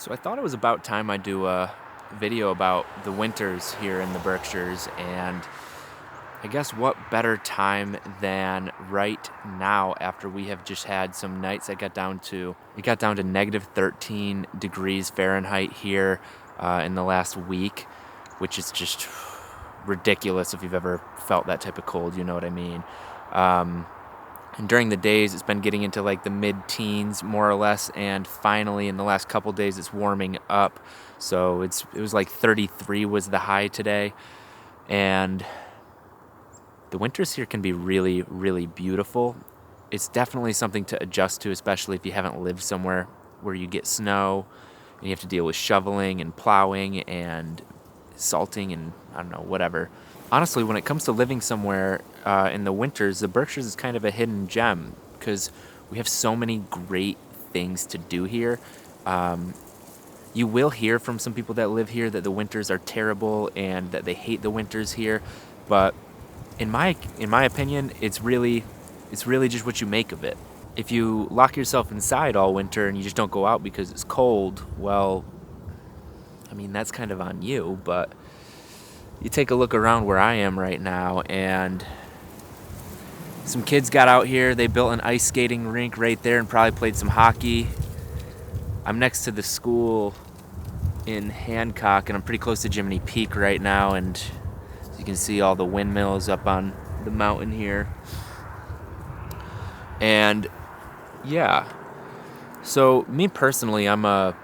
So I thought it was about time I do a video about the winters here in the Berkshires, and I guess what better time than right now after we have just had some nights that it got down to negative 13 degrees Fahrenheit here in the last week, which is just ridiculous. If you've ever felt that type of cold, you know what I mean. And during the days, it's been getting into like the mid-teens, more or less, and finally in the last couple days, it's warming up. So it was like 33 was the high today, and the winters here can be really, really beautiful. It's definitely something to adjust to, especially if you haven't lived somewhere where you get snow and you have to deal with shoveling and plowing and salting and I don't know, whatever. Honestly, when it comes to living somewhere in the winters, the Berkshires is kind of a hidden gem because we have so many great things to do here. You will hear from some people that live here that the winters are terrible and that they hate the winters here, but in my opinion, it's really just what you make of it. If you lock yourself inside all winter and you just don't go out because it's cold, well, I mean, that's kind of on you, but you take a look around where I am right now, and some kids got out here. They built an ice skating rink right there and probably played some hockey. I'm next to the school in Hancock, and I'm pretty close to Jiminy Peak right now, and as you can see all the windmills up on the mountain here. And yeah, so me personally, I'm a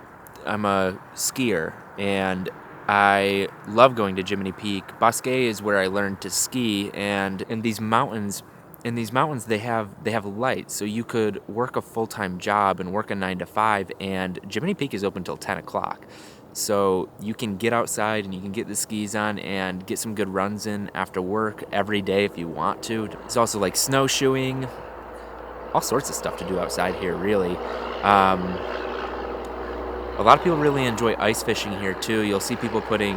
skier, and I love going to Jiminy Peak. Bosque is where I learned to ski, and in these mountains they have lights, so you could work a full-time job and work a 9 to 5, and Jiminy Peak is open till 10 o'clock. So you can get outside and you can get the skis on and get some good runs in after work every day if you want to. It's also like snowshoeing, all sorts of stuff to do outside here, really. A lot of people really enjoy ice fishing here too. You'll see people putting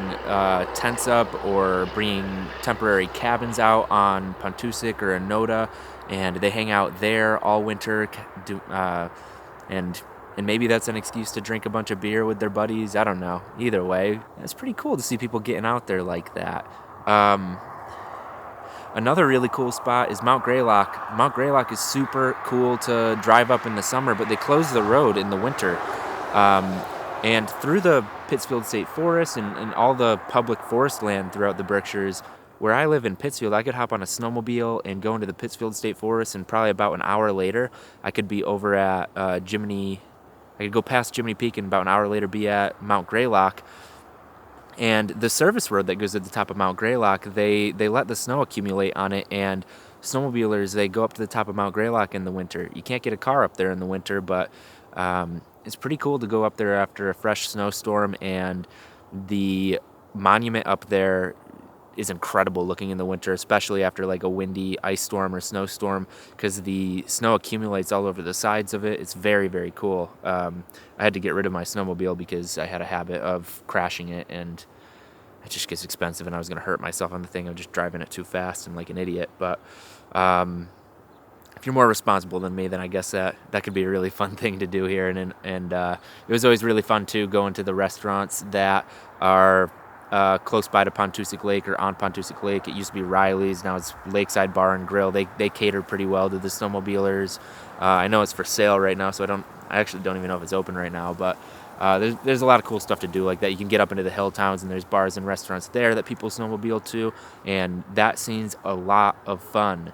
tents up or bringing temporary cabins out on Pontusic or Anoda, and they hang out there all winter. And maybe that's an excuse to drink a bunch of beer with their buddies. I don't know. Either way, it's pretty cool to see people getting out there like that. Another really cool spot is Mount Greylock. Mount Greylock is super cool to drive up in the summer, but they close the road in the winter. And through the Pittsfield State Forest and all the public forest land throughout the Berkshires, where I live in Pittsfield, I could hop on a snowmobile and go into the Pittsfield State Forest, and probably about an hour later, I could be over at I could go past Jiminy Peak and about an hour later be at Mount Greylock. And the service road that goes at the top of Mount Greylock, they let the snow accumulate on it, and snowmobilers, they go up to the top of Mount Greylock in the winter. You can't get a car up there in the winter, but it's pretty cool to go up there after a fresh snowstorm, and the monument up there is incredible looking in the winter, especially after like a windy ice storm or snowstorm, because the snow accumulates all over the sides of it. It's very, very cool. I had to get rid of my snowmobile because I had a habit of crashing it, and it just gets expensive, and I was going to hurt myself on the thing of just driving it too fast and like an idiot. But if you're more responsible than me, then I guess that could be a really fun thing to do here. And it was always really fun too, going to the restaurants that are close by to Pontusic Lake or on Pontusic Lake. It used to be Riley's, now it's Lakeside Bar and Grill. They cater pretty well to the snowmobilers. I know it's for sale right now, so I actually don't even know if it's open right now, but there's a lot of cool stuff to do like that. You can get up into the hill towns, and there's bars and restaurants there that people snowmobile to, and that scene's a lot of fun.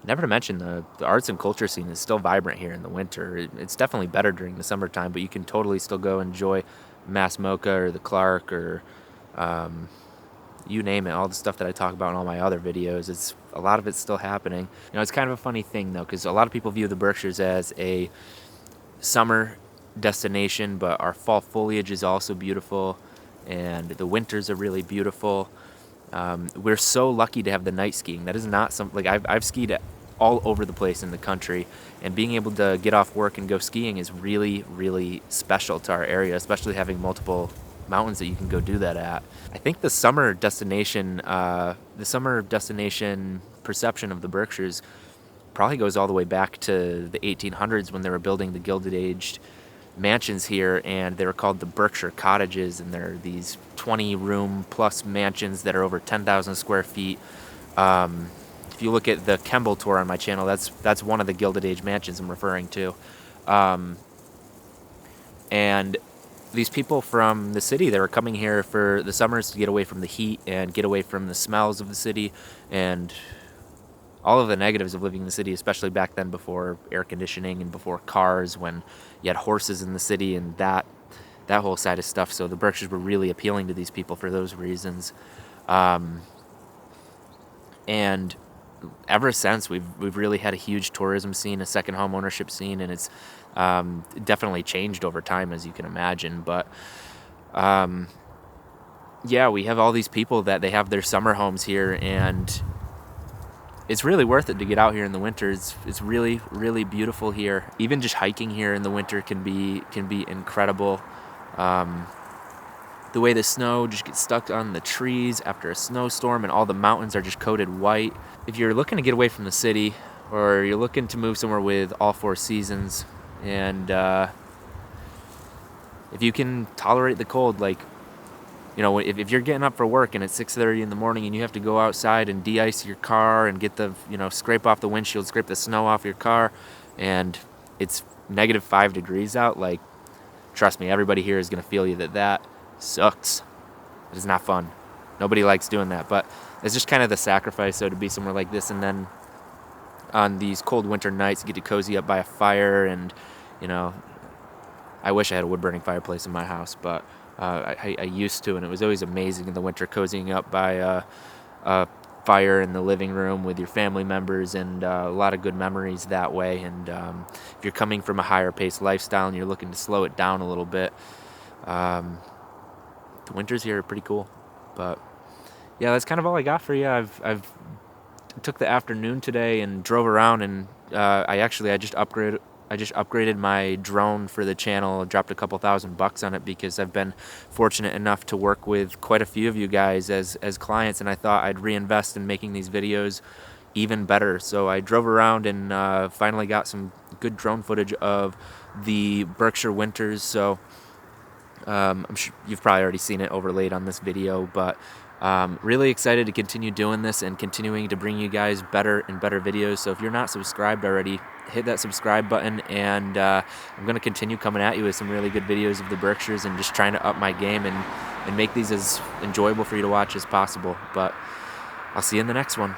Never to mention the arts and culture scene is still vibrant here in the winter. It's definitely better during the summertime, but you can totally still go enjoy Mass Mocha or the Clark or you name it, all the stuff that I talk about in all my other videos. A lot of it's still happening. You know, it's kind of a funny thing though, because a lot of people view the Berkshires as a summer destination, but our fall foliage is also beautiful, and the winters are really beautiful. We're so lucky to have the night skiing. That is not something like I've skied all over the place in the country, and being able to get off work and go skiing is really, really special to our area, especially having multiple mountains that you can go do that at. I think the summer destination perception of the Berkshires probably goes all the way back to the 1800s when they were building the Gilded Age mansions here, and they were called the Berkshire Cottages, and they're these 20-room plus mansions that are over 10,000 square feet. If you look at the Kemble tour on my channel, that's one of the Gilded Age mansions I'm referring to. And these people from the city, they were coming here for the summers to get away from the heat and get away from the smells of the city and all of the negatives of living in the city, especially back then before air conditioning and before cars, when you had horses in the city and that whole side of stuff. So the Berkshires were really appealing to these people for those reasons. And ever since, we've really had a huge tourism scene, a second home ownership scene, and it's definitely changed over time, as you can imagine. But yeah, we have all these people that they have their summer homes here, and it's really worth it to get out here in the winter. It's really, really beautiful here. Even just hiking here in the winter can be incredible. The way the snow just gets stuck on the trees after a snowstorm, and all the mountains are just coated white. If you're looking to get away from the city, or you're looking to move somewhere with all four seasons, and if you can tolerate the cold, like, you know, if you're getting up for work and it's 6:30 in the morning and you have to go outside and de-ice your car and get the, you know, scrape off the windshield, scrape the snow off your car, and it's -5 degrees out, like, trust me, everybody here is going to feel you that sucks. It is not fun. Nobody likes doing that, but it's just kind of the sacrifice, so to be somewhere like this, and then on these cold winter nights, you get to cozy up by a fire, and, you know, I wish I had a wood-burning fireplace in my house, but I used to, and it was always amazing in the winter, cozying up by a fire in the living room with your family members, and a lot of good memories that way. And if you're coming from a higher paced lifestyle and you're looking to slow it down a little bit, the winters here are pretty cool. But yeah, that's kind of all I got for you. I've took the afternoon today and drove around, and I just upgraded my drone for the channel. Dropped a couple $1,000 on it because I've been fortunate enough to work with quite a few of you guys as clients, and I thought I'd reinvest in making these videos even better. So I drove around and finally got some good drone footage of the Berkshire winters. So I'm sure you've probably already seen it overlaid on this video, but really excited to continue doing this and continuing to bring you guys better and better videos. So if you're not subscribed already, hit that subscribe button, and I'm going to continue coming at you with some really good videos of the Berkshires and just trying to up my game and make these as enjoyable for you to watch as possible. But I'll see you in the next one.